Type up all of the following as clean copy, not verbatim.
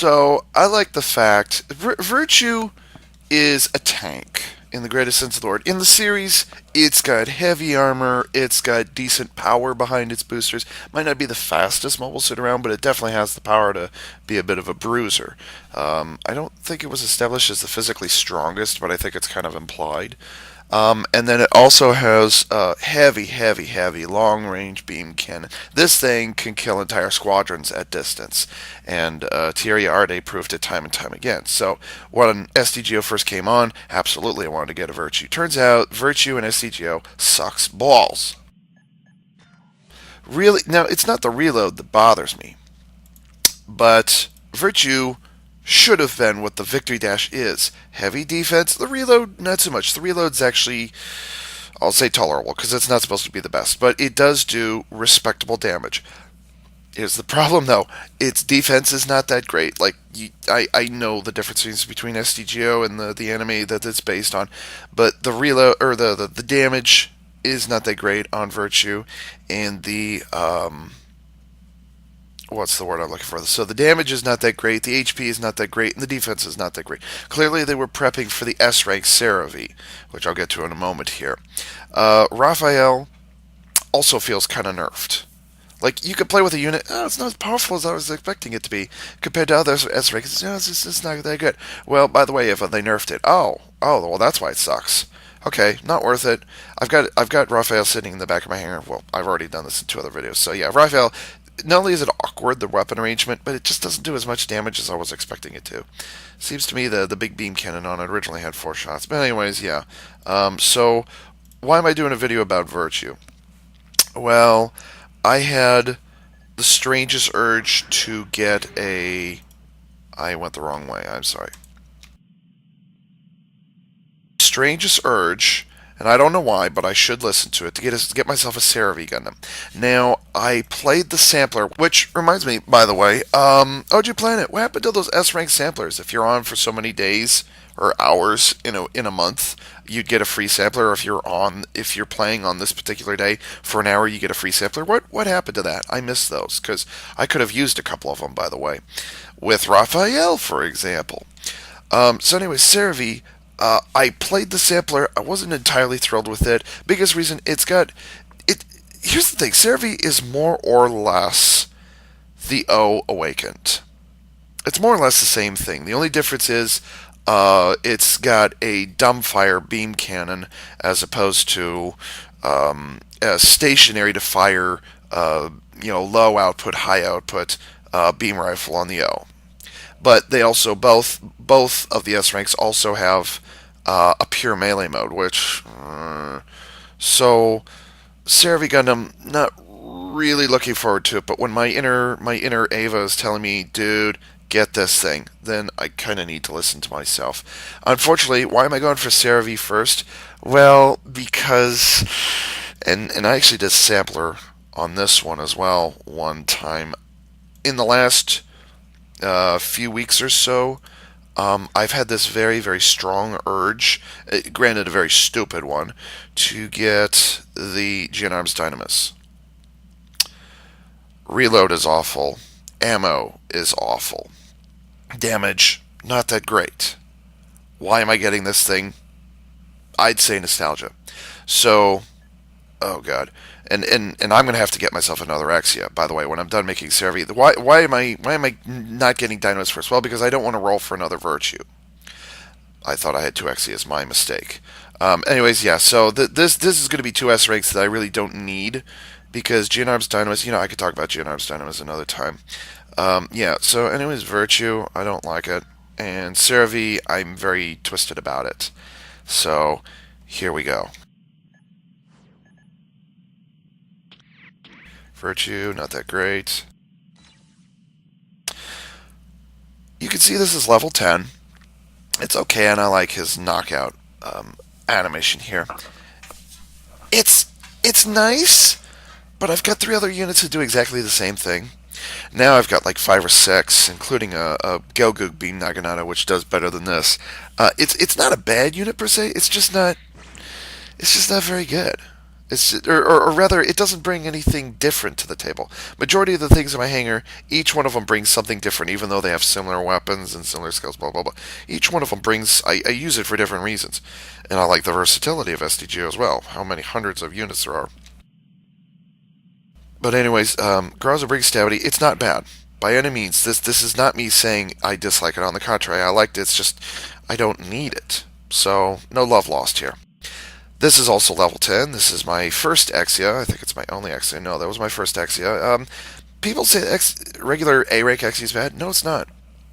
So I like the fact Virtue is a tank in the greatest sense of the word. In the series, it's got heavy armor, it's got decent power behind its boosters. Might not be the fastest mobile suit around, but it definitely has the power to be a bit of a bruiser. I don't think it was established as the physically strongest, but I think it's kind of implied. And then it also has heavy, heavy, heavy long-range beam cannon. This thing can kill entire squadrons at distance, and Thierry Arde proved it time and time again. So when SDGO first came on, absolutely I wanted to get a Virtue. Turns out Virtue and SDGO sucks balls. Really, now it's not the reload that bothers me, but Virtue should have been what the Victory Dash is. Heavy defense, the reload, not so much. The reload's actually, I'll say tolerable, because it's not supposed to be the best, but it does do respectable damage. Here's the problem, though. Its defense is not that great. Like, I know the differences between SDGO and the anime that it's based on, but the reload, or the damage is not that great on Virtue, and the, what's the word I'm looking for? So the damage is not that great, the HP is not that great, and the defense is not that great. Clearly, they were prepping for the S rank Seravee, which I'll get to in a moment here. Raphael also feels kind of nerfed. Like, you could play with a unit, oh, it's not as powerful as I was expecting it to be, compared to other S ranks. It's not that good. Well, by the way, if they nerfed it, well, that's why it sucks. Okay, not worth it. I've got Raphael sitting in the back of my hangar. Well, I've already done this in 2 other videos. So yeah, Raphael, not only is it awkward, the weapon arrangement, but it just doesn't do as much damage as I was expecting it to. Seems to me the big beam cannon on it originally had 4 shots. But anyways, yeah. So why am I doing a video about Virtue? Well, I had the strangest urge to get a... I went the wrong way, I'm sorry. Strangest urge, and I don't know why, but I should listen to it, to get myself a Seravee Gundam. Now, I played the sampler, which reminds me, by the way, OG Planet, what happened to those S-rank samplers? If you're on for so many days or hours in a month, you'd get a free sampler. Or if you're playing on this particular day for an hour, you get a free sampler. What happened to that? I missed those because I could have used a couple of them, by the way, with Raphael, for example. So anyway, Seravee. I played the sampler. I wasn't entirely thrilled with it. Biggest reason, it's got it. Here's the thing: Seravee is more or less the O Awakened. It's more or less the same thing. The only difference is it's got a dumbfire beam cannon as opposed to a stationary to fire, low output, high output beam rifle on the O. But they also both of the S ranks also have a pure melee mode, which so Seravee Gundam, not really looking forward to it. But when my inner Ava is telling me, dude, get this thing, then I kind of need to listen to myself. Unfortunately, why am I going for Seravee first? Well, because and I actually did sampler on this one as well one time in the last few weeks or so. I've had this very, very strong urge, granted a very stupid one, to get the GN-Arms Dynamis. Reload is awful. Ammo is awful. Damage, not that great. Why am I getting this thing? I'd say nostalgia. So, oh god. And I'm gonna have to get myself another Axia. By the way, when I'm done making Seravee, why am I not getting Dynamis first? Well, because I don't want to roll for another Virtue. I thought I had 2 Axias. My mistake. Anyways, yeah. So this is going to be 2 S ranks that I really don't need because GN-Arms Dynamis. I could talk about GN-Arms Dynamis another time. Yeah. So anyways, Virtue, I don't like it, and Seravee, I'm very twisted about it. So here we go. Virtue, not that great. You can see this is level 10. It's okay, and I like his knockout animation here. It's nice, but I've got 3 other units that do exactly the same thing. Now I've got like 5 or 6, including a Gelgoog Beam Naginata, which does better than this. It's not a bad unit per se. It's just not very good. Or rather, it doesn't bring anything different to the table. Majority of the things in my hangar, each one of them brings something different, even though they have similar weapons and similar skills, blah, blah, blah. Each one of them brings, I use it for different reasons. And I like the versatility of SDGO as well, how many hundreds of units there are. But anyways, Garza brings stability. It's not bad. By any means, this is not me saying I dislike it. On the contrary, I liked it. It's just, I don't need it. So, no love lost here. This is also level 10. This is my first Exia. I think it's my only Exia. No, that was my first Exia. People say regular A-rank Exia is bad. No, it's not.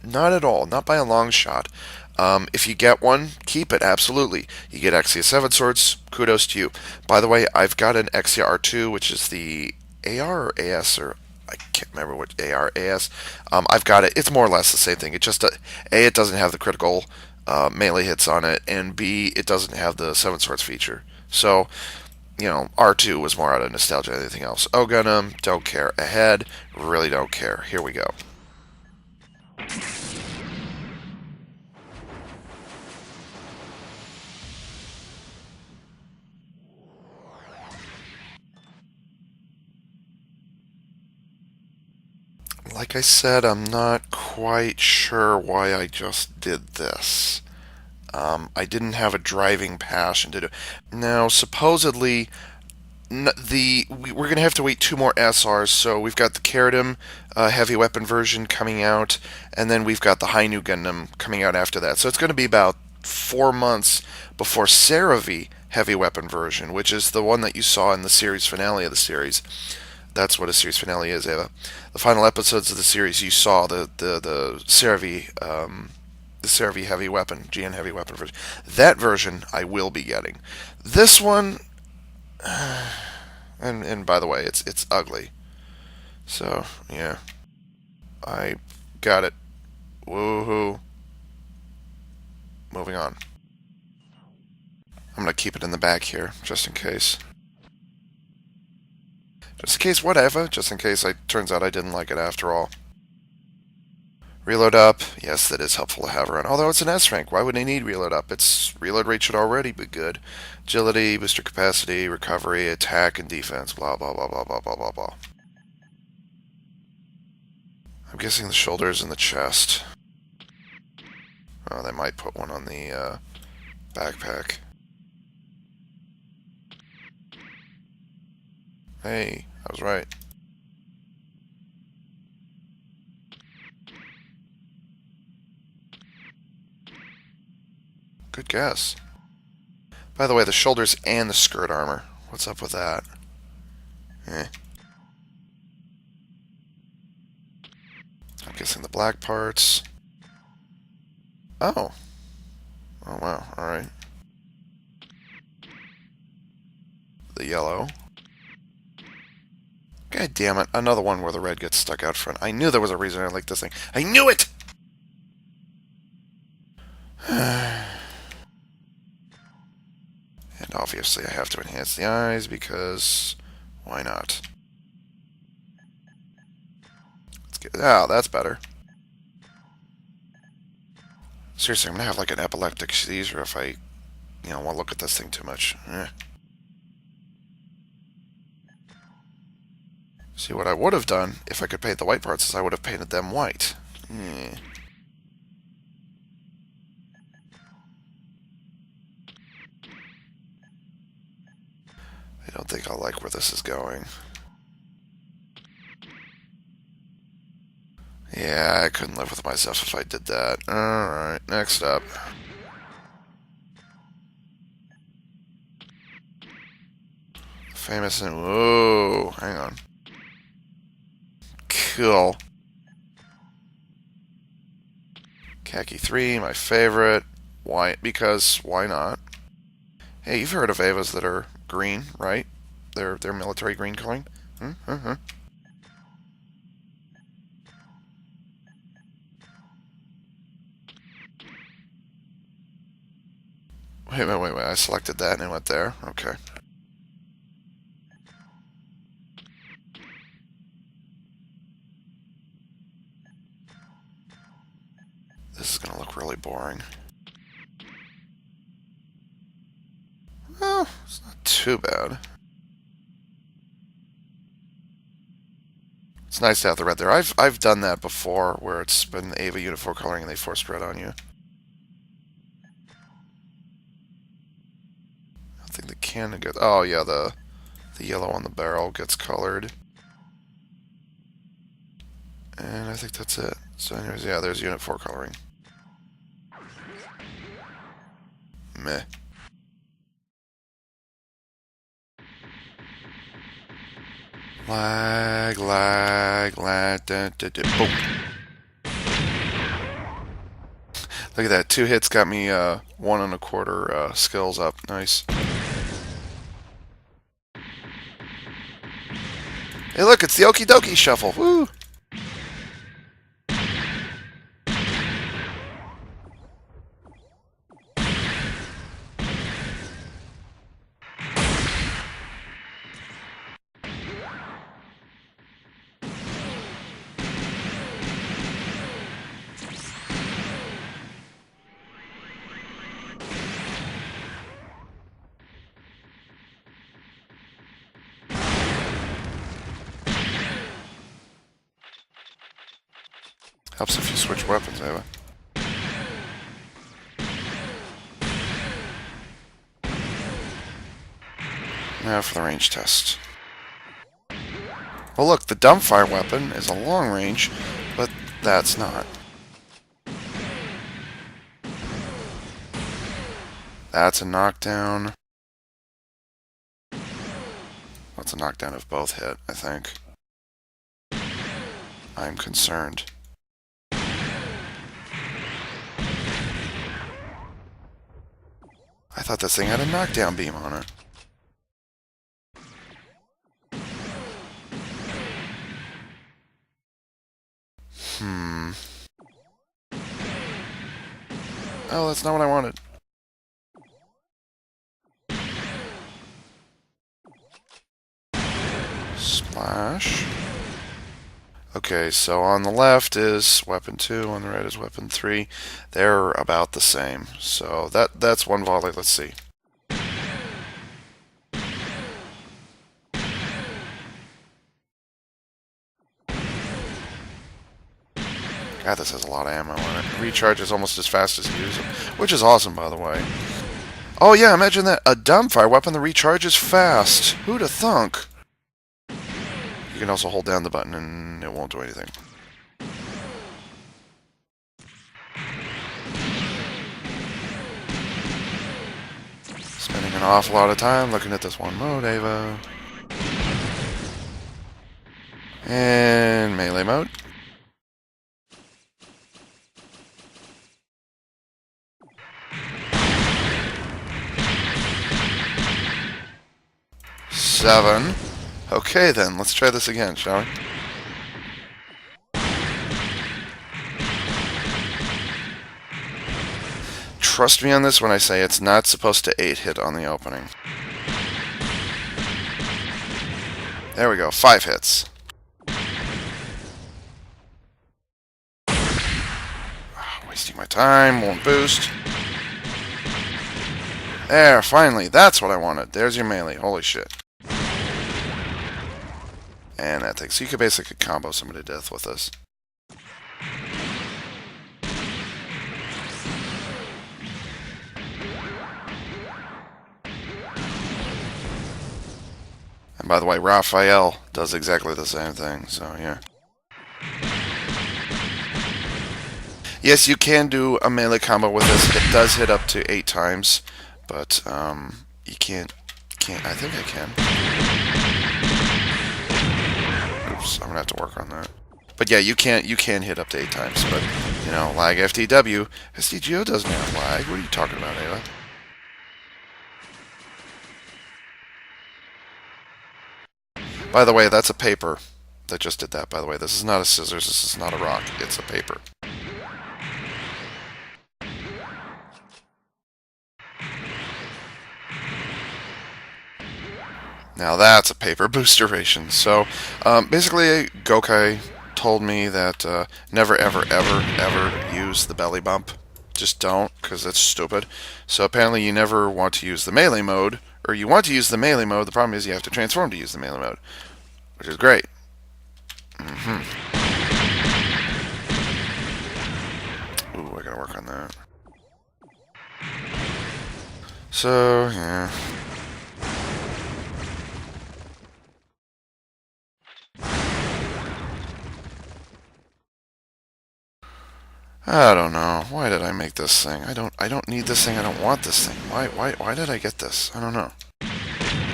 Not at all. Not by a long shot. If you get one, keep it, absolutely. You get Exia 7 swords, kudos to you. By the way, I've got an Exia R2, which is the AR or AS, or I can't remember what AR, AS. I've got it. It's more or less the same thing. It just, A, it doesn't have the critical melee hits on it, and B, it doesn't have the 7 swords feature. So, R2 was more out of nostalgia than anything else. Oh, Gundam, don't care. Ahead, really don't care. Here we go. Like I said, I'm not quite sure why I just did this. I didn't have a driving passion to do. Now, supposedly, we're going to have to wait 2 more SRs. So we've got the Keradim heavy weapon version coming out, and then we've got the Hainu Gundam coming out after that. So it's going to be about 4 months before Seravee heavy weapon version, which is the one that you saw in the series finale of the series. That's what a series finale is, Ava. The final episodes of the series, you saw the Seravee the Seravee heavy weapon, GN heavy weapon version. That version I will be getting. This one, and by the way, it's ugly. So yeah, I got it. Woohoo! Moving on. I'm gonna keep it in the back here, just in case. Just in case whatever. Just in case it turns out I didn't like it after all. Reload up. Yes, that is helpful to have around. Although it's an S rank, why would they need reload up? Its reload rate should already be good. Agility, booster capacity, recovery, attack, and defense. Blah, blah, blah, blah, blah, blah, blah, blah. I'm guessing the shoulders and the chest. Oh, they might put one on the backpack. Hey, I was right. Good guess. By the way, the shoulders and the skirt armor. What's up with that? Eh. I'm guessing the black parts. Oh. Oh, wow. Alright. The yellow. God damn it. Another one where the red gets stuck out front. I knew there was a reason I liked this thing. I knew it! And obviously I have to enhance the eyes because why not? Let's get, oh, that's better. Seriously, I'm gonna have like an epileptic seizure if I, want to look at this thing too much. See, what I would have done if I could paint the white parts is I would have painted them white. I don't think I'll like where this is going. Yeah, I couldn't live with myself if I did that. Alright, next up. Famous and... Whoa, hang on. Cool. Khaki 3, my favorite. Why? Because why not? Hey, you've heard of Evas that are green, right? They're military green coloring. Wait. I selected that and it went there. Okay. This is going to look really boring. Oh, it's not too bad. It's nice to have the red there. I've done that before, where it's been Ava Unit 4 coloring and they forced red on you. I think the cannon gets... Oh, yeah, the yellow on the barrel gets colored. And I think that's it. So anyways, yeah, there's Unit 4 coloring. Meh. Lag, da, da, da, boom. Look at that, 2 hits got me 1 1/4 skills up. Nice. Hey, look, it's the Okie Dokie Shuffle. Woo! Helps if you switch weapons, Ava. Now for the range test. Well, look, the dumbfire weapon is a long range, but that's not. That's a knockdown. That's a knockdown if both hit, I think. I'm concerned. I thought this thing had a knockdown beam on it. Oh, that's not what I wanted. Splash. Okay, so on the left is weapon 2, on the right is weapon 3. They're about the same. So that's one volley. Let's see. God, this has a lot of ammo in it. Recharges almost as fast as you use them, which is awesome, by the way. Oh yeah, imagine that. A dumbfire weapon that recharges fast. Who'd have thunk? You can also hold down the button and it won't do anything. Spending an awful lot of time looking at this one mode, Ava. And melee mode. Seven. Okay then, let's try this again, shall we? Trust me on this when I say it's not supposed to 8-hit on the opening. There we go, 5 hits. Wasting my time, won't boost. There, finally, that's what I wanted. There's your melee, holy shit. And that thing. So you could basically combo somebody to death with this. And by the way, Raphael does exactly the same thing, so yeah. Yes, you can do a melee combo with this. It does hit up to 8 times, but you can't. I think I can. Oops, I'm gonna have to work on that. But yeah, you can hit up to 8 times. But you know, lag FTW. SDGO doesn't have lag. What are you talking about, Ava? By the way, that's a paper that just did that. By the way, this is not a scissors. This is not a rock. It's a paper. Now that's a paper booster ration. So basically, Gokai told me that never, ever, ever, ever use the belly bump. Just don't, because that's stupid. So apparently you never want to use the melee mode, or you want to use the melee mode. The problem is you have to transform to use the melee mode, which is great. Ooh, I gotta work on that. So, yeah. I don't know. Why did I make this thing? I don't need this thing. I don't want this thing. Why did I get this? I don't know.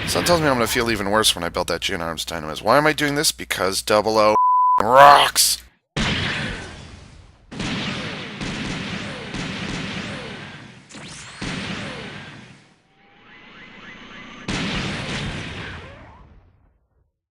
Something tells me I'm gonna feel even worse when I build that Jin Arms Dynamis. Why am I doing this? Because 00 rocks!